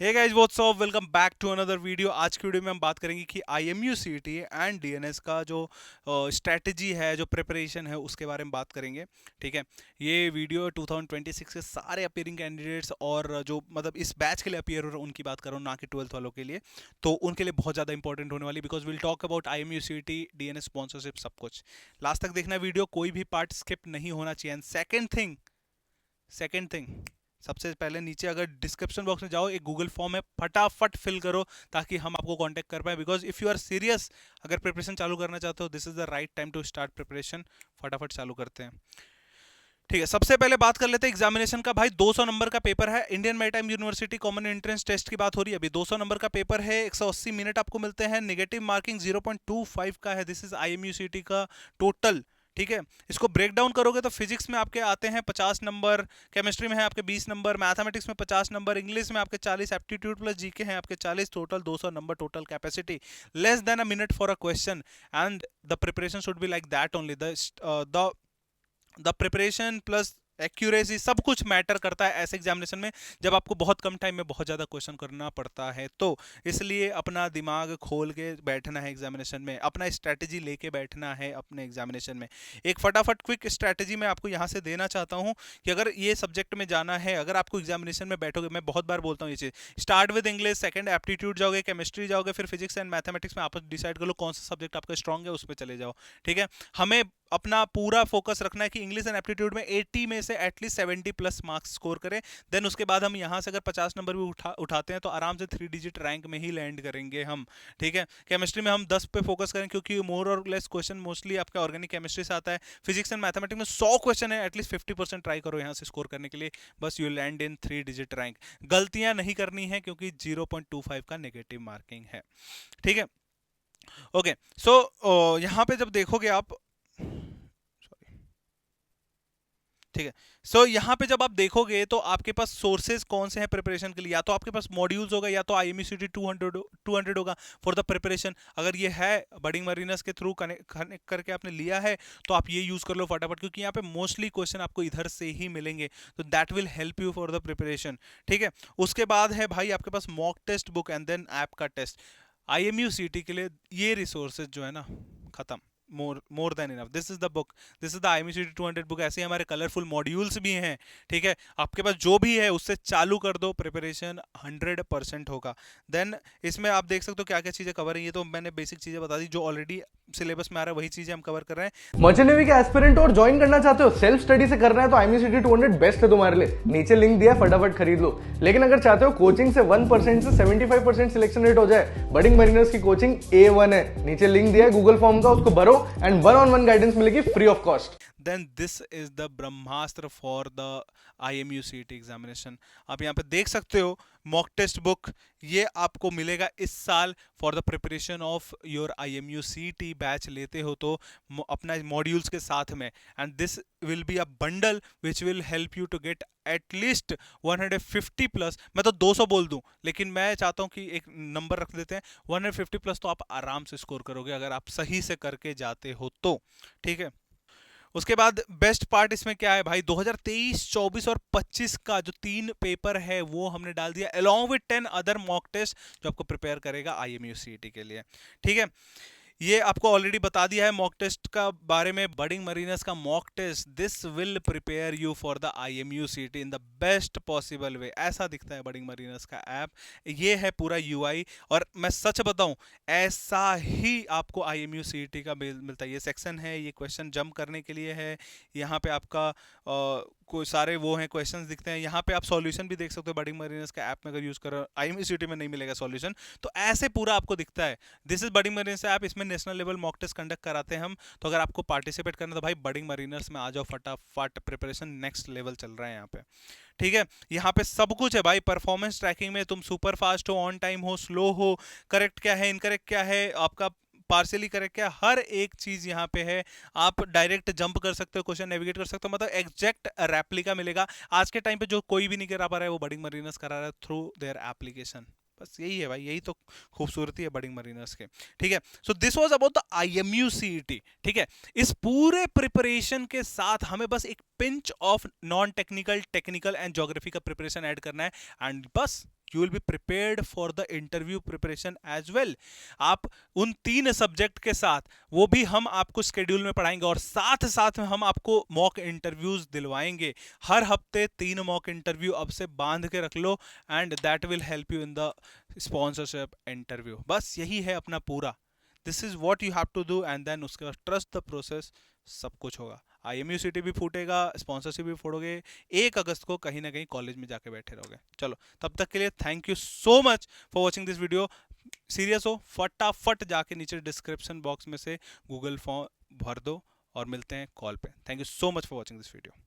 Hey guys what's up, welcome back to another video. आज की video में हम बात करेंगे कि आईएमयू सीईटी एंड डीएनएस का जो स्ट्रेटजी है, जो प्रिपरेशन है, उसके बारे में बात करेंगे। ठीक है, ये वीडियो 2026 के सारे अपीयरिंग कैंडिडेट्स और जो मतलब इस बैच के लिए अपीयर हो रहे हैं उनकी बात कर रहा हूँ, ना कि 12th वालों के लिए। तो उनके लिए बहुत ज़्यादा इंपॉर्टेंट होने वाली, because will talk about IMU CET, DNS, sponsorship, सब कुछ। लास्ट तक देखना वीडियो, कोई भी पार्ट स्किप नहीं होना चाहिए। एंड सेकेंड थिंग, सबसे पहले नीचे अगर डिस्क्रिप्शन बॉक्स में जाओ, एक गूगल फॉर्म है, फटाफट फिल करो ताकि हम आपको कांटेक्ट कर पाए। Because if you are serious, अगर प्रिपरेशन चालू करना चाहते हो, this is the right time to start preparation. फटाफट चालू करते हैं। ठीक है, सबसे पहले बात कर लेते हैं एग्जामिनेशन का। भाई 200 नंबर का पेपर है, Indian maritime university common entrance test की बात हो रही है। अभी 200 नंबर का पेपर है, 180 मिनट आपको मिलते हैं। नेगेटिव मार्किंग 0.25 का है। दिस इज आईएमयूसीटी का टोटल। ठीक है, इसको ब्रेक डाउन करोगे तो फिजिक्स में आपके आते हैं 50 नंबर, केमिस्ट्री में है आपके 20 नंबर, मैथमेटिक्स में 50 नंबर, इंग्लिश में आपके 40, एप्टीट्यूड प्लस जीके हैं आपके 40, total 200 number, total capacity less than a minute for a question. And the preparation should be like that only. The preparation plus accuracy सब कुछ मैटर करता है ऐसे एग्जामिनेशन में, जब आपको बहुत कम टाइम में बहुत ज़्यादा क्वेश्चन करना पड़ता है। तो इसलिए अपना दिमाग खोल के बैठना है एग्जामिनेशन में, अपना स्ट्रैटेजी लेके बैठना है अपने एग्जामिनेशन में। एक फटाफट क्विक स्ट्रैटेजी मैं आपको यहाँ से देना चाहता हूँ कि अगर ये सब्जेक्ट में जाना है, अगर आपको एग्जामिनेशन में बैठोगे, मैं बहुत बार बोलता हूँ ये चीज़, start with English, second aptitude जाओगे, केमिस्ट्री जाओगे, फिर फिजिक्स एंड मैथमेटिक्स में आप डिसाइड कर लो कौन सा सब्जेक्ट आपका स्ट्रॉन्ग है, उस पर चले जाओ। ठीक है, हमें अपना पूरा फोकस रखना है कि इंग्लिश एंड एप्टीट्यूड में 80 में से एटलीस्ट 70 प्लस मार्क्स स्कोर करें। देन उसके बाद हम यहाँ से अगर 50 नंबर भी उठाते हैं तो आराम से 3 डिजिट रैंक में ही लैंड करेंगे हम। ठीक है, केमिस्ट्री में हम 10 पे फोकस करें क्योंकि मोर और लेस क्वेश्चन मोस्टली आपका ऑर्गेनिक केमिस्ट्री से आता है। फिजिक्स एंड मैथमेटिक्स में 100 क्वेश्चन है, एटलीस्ट 50% ट्राई करो यहाँ से स्कोर करने के लिए, बस you land in 3 digit rank. गलतियां नहीं करनी है क्योंकि 0.25 का नेगेटिव मार्किंग है। ठीक है, ओके। सो यहाँ पे जब देखोगे आप, ठीक है, सो यहाँ पे जब आप देखोगे तो आपके पास सोर्सेज कौन से हैं प्रिपरेशन के लिए। या तो आपके पास मॉड्यूल्स होगा, या तो आईएमयूसीटी 200 होगा फॉर द प्रिपरेशन। अगर ये है बडिंग मरीनस के थ्रू कनेक्ट करके आपने लिया है तो आप ये यूज कर लो फटाफट, क्योंकि यहाँ पे मोस्टली क्वेश्चन आपको इधर से ही मिलेंगे, तो that will help you for the preparation. ठीक है, उसके बाद है भाई आपके पास mock test book and then app का टेस्ट। आईएमयूसीटी के लिए ये रिसोर्सेज जो है ना, खत्म, more than enough. This is the book, this is the IMUCT 200 book. ऐसे ही हमारे कलरफुल मॉड्यूल्स भी हैं। ठीक है, आपके पास जो भी है उससे चालू कर दो, प्रिपरेशन 100% होगा। देन इसमें आप देख सकते हो क्या क्या चीजें कवर है। ये तो मैंने बेसिक चीजें बता दी, जो ऑलरेडी सिलेबस में आ रहा है वही चीजें हम कवर कर रहे हैं। मर्चेंट नेवी के एस्पिरेंट और ज्वाइन करना चाहते हो, सेल्फ स्टडी से करना है तो आईएमयूसीटी 200 बेस्ट है तुम्हारे लिए। नीचे लिंक दिया है, फटाफट खरीद लो। लेकिन अगर चाहते हो कोचिंग से 1% से 75% सिलेक्शन रेट हो जाए, बडिंग मरीनर्स की कोचिंग A1 है। नीचे लिंक दिया है गूगल फॉर्म का, उसको भरो एंड वन-ऑन-वन गाइडेंस मिलेगी free of cost. Then this is the Brahmastra for the IMUCT examination. आप यहाँ पे देख सकते हो मॉक टेस्ट बुक, ये आपको मिलेगा इस साल for the preparation of your IMUCT batch लेते हो तो अपना मॉड्यूल्स के साथ में। And this will be a bundle which will help you to get at least 150 plus. मैं तो 200 बोल दूं, लेकिन मैं चाहता हूं कि एक नंबर रख देते हैं, 150 प्लस तो आप आराम से स्कोर करोगे अगर आप सही से करके जाते हो तो। ठीक है, उसके बाद बेस्ट पार्ट इसमें क्या है भाई, 2023, 24 और 25 का जो 3 पेपर है वो हमने डाल दिया along with 10 other mock test जो आपको प्रिपेयर करेगा आईएमयूसीटी के लिए। ठीक है, ये आपको ऑलरेडी बता दिया है मॉक टेस्ट का बारे में। बडिंग मरीनस का mock test, this will prepare you for the IMUCT in the best possible way. ऐसा दिखता है बडिंग मरीनस का ऐप, ये है पूरा यूआई। और मैं सच बताऊं, ऐसा ही आपको आईएमयूसीटी का मिलता है। ये सेक्शन है, ये क्वेश्चन जंप करने के लिए है। यहाँ पे आपका कोई सारे वो हैं क्वेश्चंस दिखते हैं। यहाँ पे आप सॉल्यूशन भी देख सकते हो बडिंग मरीनस का ऐप में, अगर यूज करो। आईएमयूसीटी में नहीं मिलेगा सॉल्यूशन, तो ऐसे पूरा आपको दिखता है। This is Budding Mariners app, इसमें national level mock test conduct कराते हैं हम। तो अगर आपको पार्टिसिपेट करना है तो भाई बडिंग मरीनर्स में आ जाओ फटाफट, प्रिपरेशन नेक्स्ट लेवल चल रहा है यहाँ पे। ठीक है, यहाँ पे सब कुछ है भाई। परफॉर्मेंस ट्रैकिंग में तुम सुपर फास्ट हो, ऑन टाइम हो, स्लो हो, करेक्ट क्या है, इनकरेक्ट क्या है, आपका पार्सली करेक्ट क्या, हर एक चीज यहाँ पे है। आप डायरेक्ट जंप कर सकते हो, क्वेश्चन नेविगेट कर सकते हो, मतलब एग्जैक्ट रेप्लिका मिलेगा। आज के टाइम पे जो कोई भी नहीं करा पा रहा है वो बडिंग मरीनर्स करा रहा है थ्रू देयर एप्लीकेशन। बस यही है भाई, यही तो खूबसूरती है बडिंग मरीनर्स के। ठीक है, so this was about the IMUCT. ठीक है, इस पूरे प्रिपरेशन के साथ हमें बस एक pinch of non technical, technical and geography का प्रिपरेशन ऐड करना है, एंड बस you will be prepared for the interview preparation as well. आप उन 3 सब्जेक्ट के साथ वो भी हम आपको शेड्यूल में पढ़ाएंगे और साथ साथ में हम आपको मॉक इंटरव्यूज दिलवाएंगे। हर हफ्ते 3 मॉक इंटरव्यू अब से बांध के रख लो, and that will help you in the sponsorship interview. बस यही है अपना पूरा, this is what you have to do, and then उसके बाद ट्रस्ट द प्रोसेस, सब कुछ होगा। IMUCT भी फूटेगा, स्पॉन्सरशिप भी फोड़ोगे, 1 अगस्त को कहीं ना कहीं कॉलेज में जाके बैठे रहोगे। चलो, तब तक के लिए thank you so much for watching this video. Serious हो, फटाफट जाके नीचे डिस्क्रिप्शन बॉक्स में से गूगल फॉर्म भर दो और मिलते हैं कॉल पे। Thank you so much for watching this video.